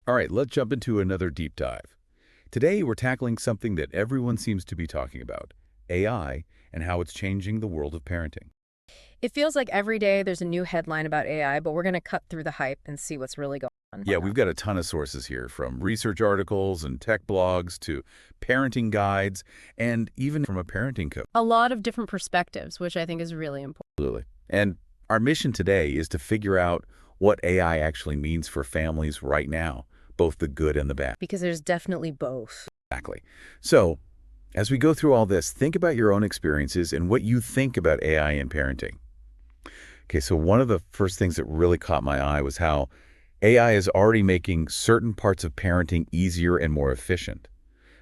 All right, let's jump into another deep dive. Today, we're tackling something that everyone seems to be talking about, AI, and how it's changing the world of parenting. It feels like every day there's a new headline about AI, but we're going to cut through the hype and see what's really going on. Yeah, we've got a ton of sources here, from research articles and tech blogs to parenting guides, and even from a parenting coach. A lot of different perspectives, which I think is really important Absolutely. And our mission today is to figure out what AI actually means for families right now, both the good and the bad. because there's definitely both. Exactly. So, as we go through all this, think about your own experiences and what you think about AI in parenting. Okay, so one of the first things that really caught my eye was how AI is already making certain parts of parenting easier and more efficient.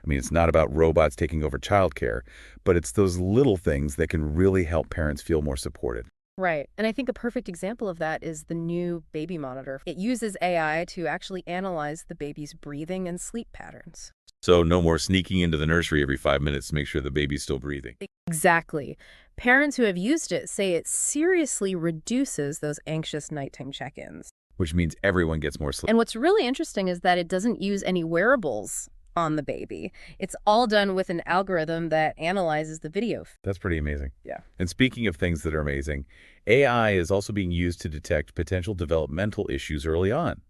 I mean, it's not about robots taking over childcare, but it's those little things that can really help parents feel more supported. Right. And I think a perfect example of that is the new baby monitor. It uses AI to actually analyze the baby's breathing and sleep patterns. So no more sneaking into the nursery every 5 minutes to make sure the baby's still breathing. Exactly. Parents who have used it say it seriously reduces those anxious nighttime check-ins. Which means everyone gets more sleep. And what's really interesting is that it doesn't use any wearables on the baby. It's all done with an algorithm that analyzes the video. That's pretty amazing. Yeah. And speaking of things that are amazing, AI is also being used to detect potential developmental issues early on.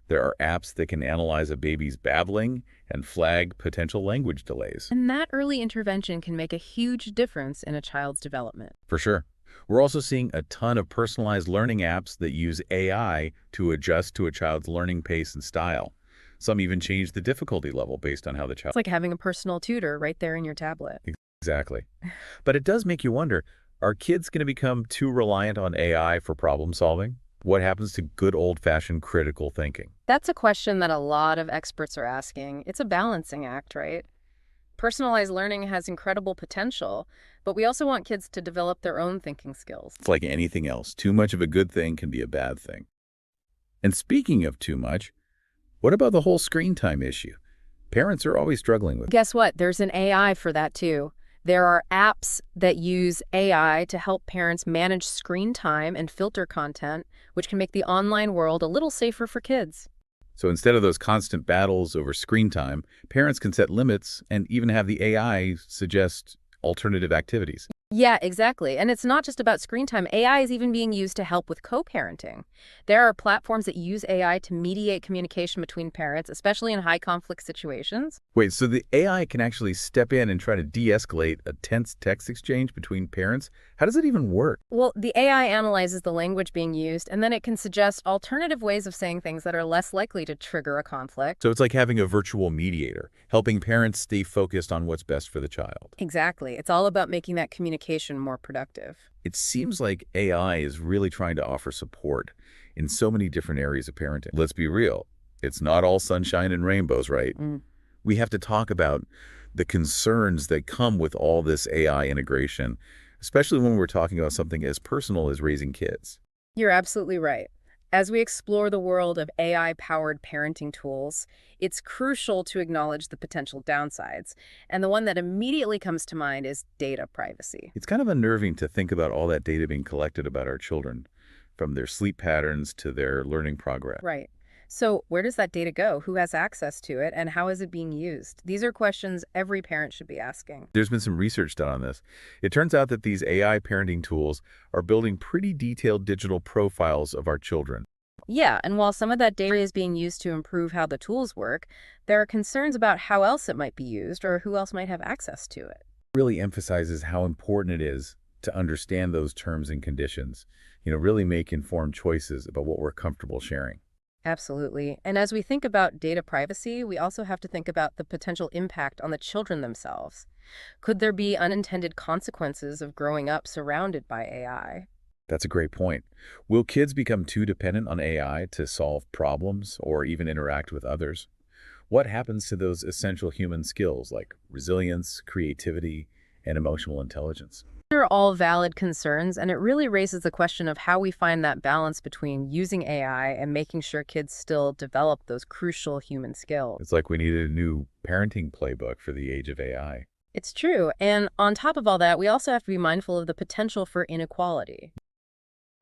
There are apps that can analyze a baby's babbling and flag potential language delays. And that early intervention can make a huge difference in a child's development. For sure. We're also seeing a ton of personalized learning apps that use AI to adjust to a child's learning pace and style. Some even change the difficulty level based on how the child... It's like having a personal tutor right there in your tablet. Exactly. But it does make you wonder, are kids going to become too reliant on AI for problem solving? What happens to good old-fashioned critical thinking? That's a question that a lot of experts are asking. It's a balancing act, right? Personalized learning has incredible potential, but we also want kids to develop their own thinking skills. It's like anything else. Too much of a good thing can be a bad thing. And speaking of too much, what about the whole screen time issue? Parents are always struggling with. Guess what? There's an AI for that too. There are apps that use AI to help parents manage screen time and filter content, which can make the online world a little safer for kids. So instead of those constant battles over screen time, parents can set limits and even have the AI suggest alternative activities. Yeah, exactly. And it's not just about screen time. AI is even being used to help with co-parenting. There are platforms that use AI to mediate communication between parents, especially in high conflict situations. Wait, so the AI can actually step in and try to de-escalate a tense text exchange between parents? How does it even work? Well, the AI analyzes the language being used, and then it can suggest alternative ways of saying things that are less likely to trigger a conflict. So it's like having a virtual mediator, helping parents stay focused on what's best for the child. Exactly. It's all about making that communication more productive. It seems like AI is really trying to offer support in so many different areas of parenting. Let's be real. It's not all sunshine and rainbows, right? We have to talk about the concerns that come with all this AI integration, especially when we're talking about something as personal as raising kids. You're absolutely right. As we explore the world of AI-powered parenting tools, it's crucial to acknowledge the potential downsides. And the one that immediately comes to mind is data privacy. It's kind of unnerving to think about all that data being collected about our children, from their sleep patterns to their learning progress. Right. So where does that data go? Who has access to it? And how is it being used? These are questions every parent should be asking. There's been some research done on this. It turns out that these AI parenting tools are building pretty detailed digital profiles of our children. Yeah, and while some of that data is being used to improve how the tools work, there are concerns about how else it might be used or who else might have access to it. Really emphasizes how important it is to understand those terms and conditions, really make informed choices about what we're comfortable sharing. Absolutely. And as we think about data privacy, we also have to think about the potential impact on the children themselves. Could there be unintended consequences of growing up surrounded by AI? That's a great point. Will kids become too dependent on AI to solve problems or even interact with others? What happens to those essential human skills like resilience, creativity, and emotional intelligence? These are all valid concerns, and it really raises the question of how we find that balance between using AI and making sure kids still develop those crucial human skills. It's like we needed a new parenting playbook for the age of AI. It's true. And on top of all that, we also have to be mindful of the potential for inequality.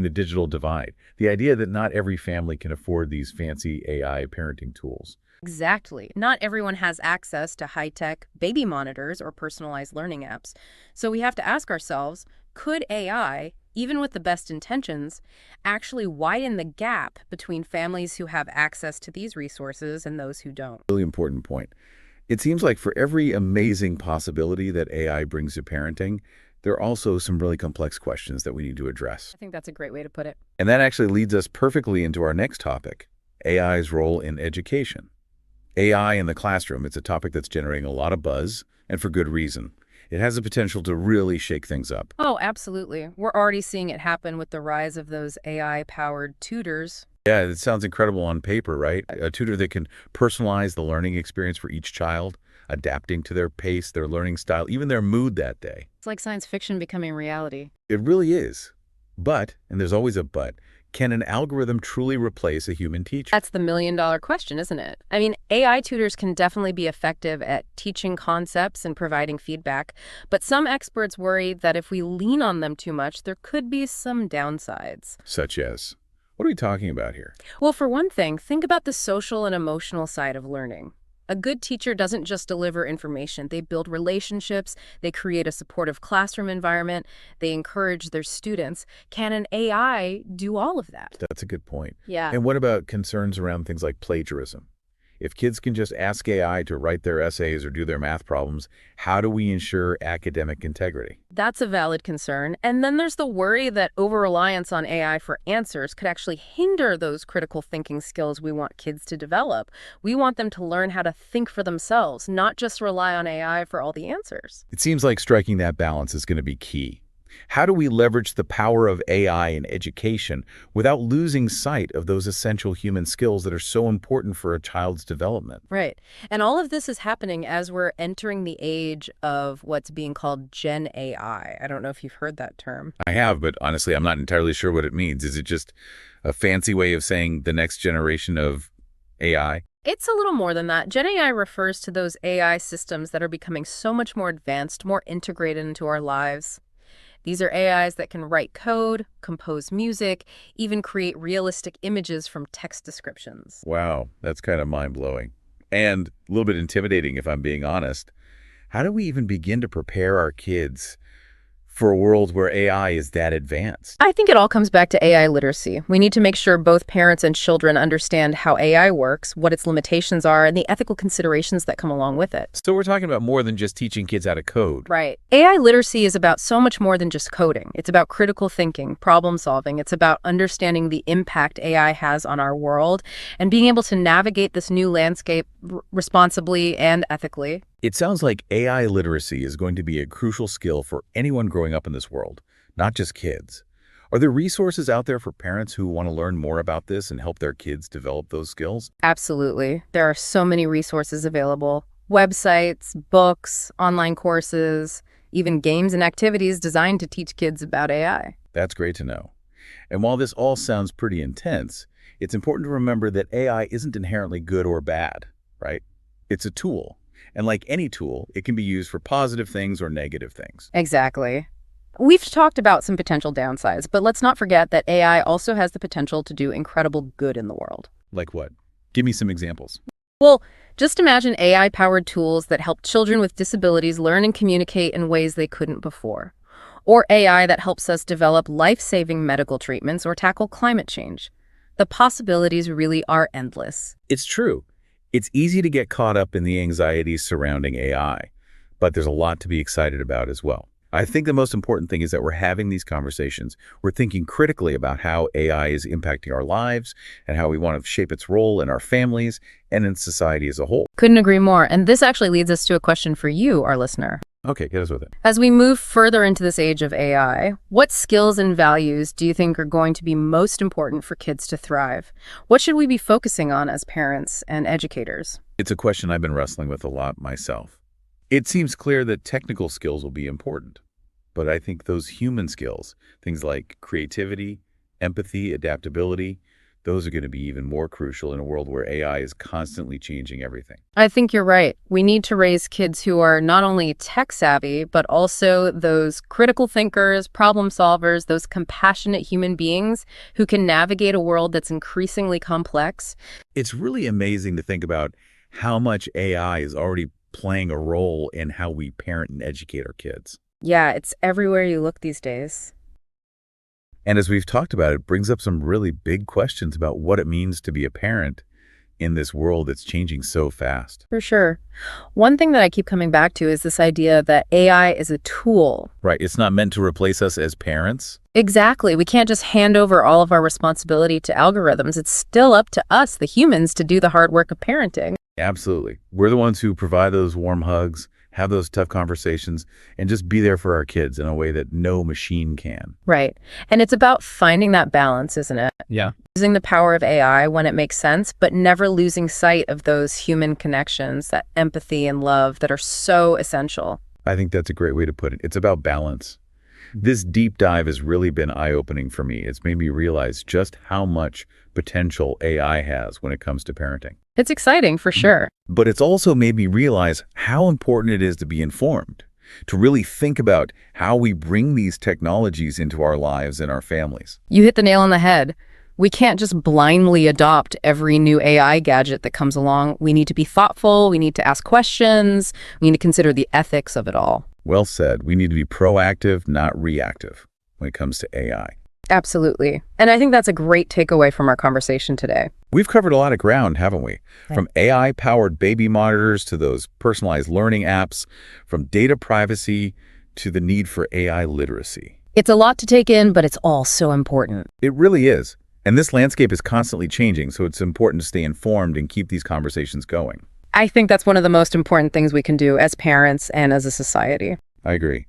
The digital divide, the idea that not every family can afford these fancy AI parenting tools. Exactly. Not everyone has access to high-tech baby monitors or personalized learning apps. So we have to ask ourselves, could AI, even with the best intentions, actually widen the gap between families who have access to these resources and those who don't? Really important point. It seems like for every amazing possibility that AI brings to parenting, there are also some really complex questions that we need to address. I think that's a great way to put it. And that actually leads us perfectly into our next topic, AI's role in education. AI in the classroom, it's a topic that's generating a lot of buzz, and for good reason. It has the potential to really shake things up. Oh, absolutely. We're already seeing it happen with the rise of those AI-powered tutors. Yeah, it sounds incredible on paper, right? A tutor that can personalize the learning experience for each child, adapting to their pace, their learning style, even their mood that day. It's like science fiction becoming reality. It really is. But, and there's always a but, can an algorithm truly replace a human teacher? That's the million-dollar question, isn't it? I mean, AI tutors can definitely be effective at teaching concepts and providing feedback, but some experts worry that if we lean on them too much, there could be some downsides. Such as, what are we talking about here? Well, for one thing, think about the social and emotional side of learning. A good teacher doesn't just deliver information. They build relationships, they create a supportive classroom environment, they encourage their students. Can an AI do all of that? That's a good point. Yeah. And what about concerns around things like plagiarism? If kids can just ask AI to write their essays or do their math problems, how do we ensure academic integrity? That's a valid concern. And then there's the worry that over-reliance on AI for answers could actually hinder those critical thinking skills we want kids to develop. We want them to learn how to think for themselves, not just rely on AI for all the answers. It seems like striking that balance is going to be key. How do we leverage the power of AI in education without losing sight of those essential human skills that are so important for a child's development? Right. And all of this is happening as we're entering the age of what's being called Gen AI. I don't know if you've heard that term. I have, but honestly, I'm not entirely sure what it means. Is it just a fancy way of saying the next generation of AI? It's a little more than that. Gen AI refers to those AI systems that are becoming so much more advanced, more integrated into our lives. These are AIs that can write code, compose music, even create realistic images from text descriptions. Wow, that's kind of mind-blowing. And a little bit intimidating, if I'm being honest. How do we even begin to prepare our kids for a world where AI is that advanced? I think it all comes back to AI literacy. We need to make sure both parents and children understand how AI works, what its limitations are, and the ethical considerations that come along with it. So we're talking about more than just teaching kids how to code. Right. AI literacy is about so much more than just coding. It's about critical thinking, problem solving. It's about understanding the impact AI has on our world and being able to navigate this new landscape responsibly and ethically. It sounds like AI literacy is going to be a crucial skill for anyone growing up in this world, not just kids. Are there resources out there for parents who want to learn more about this and help their kids develop those skills? Absolutely. There are so many resources available. Websites, books, online courses, even games and activities designed to teach kids about AI. That's great to know. And while this all sounds pretty intense, it's important to remember that AI isn't inherently good or bad, right? It's a tool. And like any tool, it can be used for positive things or negative things. Exactly. We've talked about some potential downsides, but let's not forget that AI also has the potential to do incredible good in the world. Like what? Give me some examples. Well, just imagine AI-powered tools that help children with disabilities learn and communicate in ways they couldn't before. Or AI that helps us develop life-saving medical treatments or tackle climate change. The possibilities really are endless. It's true. It's easy to get caught up in the anxieties surrounding AI, but there's a lot to be excited about as well. I think the most important thing is that we're having these conversations. We're thinking critically about how AI is impacting our lives and how we want to shape its role in our families and in society as a whole. Couldn't agree more. And this actually leads us to a question for you, our listener. Okay, get us with it. As we move further into this age of AI, what skills and values do you think are going to be most important for kids to thrive? What should we be focusing on as parents and educators? It's a question I've been wrestling with a lot myself. It seems clear that technical skills will be important, but I think those human skills, things like creativity, empathy, adaptability, those are going to be even more crucial in a world where AI is constantly changing everything. I think you're right. We need to raise kids who are not only tech savvy, but also those critical thinkers, problem solvers, those compassionate human beings who can navigate a world that's increasingly complex. It's really amazing to think about how much AI is already playing a role in how we parent and educate our kids. Yeah, it's everywhere you look these days. And as we've talked about, it brings up some really big questions about what it means to be a parent in this world that's changing so fast. For sure. One thing that I keep coming back to is this idea that AI is a tool. Right. It's not meant to replace us as parents. Exactly. We can't just hand over all of our responsibility to algorithms. It's still up to us, the humans, to do the hard work of parenting. Absolutely. We're the ones who provide those warm hugs, have those tough conversations, and just be there for our kids in a way that no machine can. Right. And it's about finding that balance, isn't it? Yeah. Using the power of AI when it makes sense, but never losing sight of those human connections, that empathy and love that are so essential. I think that's a great way to put it. It's about balance. This deep dive has really been eye-opening for me. It's made me realize just how much potential AI has when it comes to parenting. It's exciting for sure. But it's also made me realize how important it is to be informed, to really think about how we bring these technologies into our lives and our families. You hit the nail on the head. We can't just blindly adopt every new AI gadget that comes along. We need to be thoughtful. We need to ask questions. We need to consider the ethics of it all. Well said. We need to be proactive, not reactive, when it comes to AI. Absolutely. And I think that's a great takeaway from our conversation today. We've covered a lot of ground, haven't we? From AI-powered baby monitors to those personalized learning apps, from data privacy to the need for AI literacy. It's a lot to take in, but it's all so important. It really is. And this landscape is constantly changing, so it's important to stay informed and keep these conversations going. I think that's one of the most important things we can do as parents and as a society. I agree.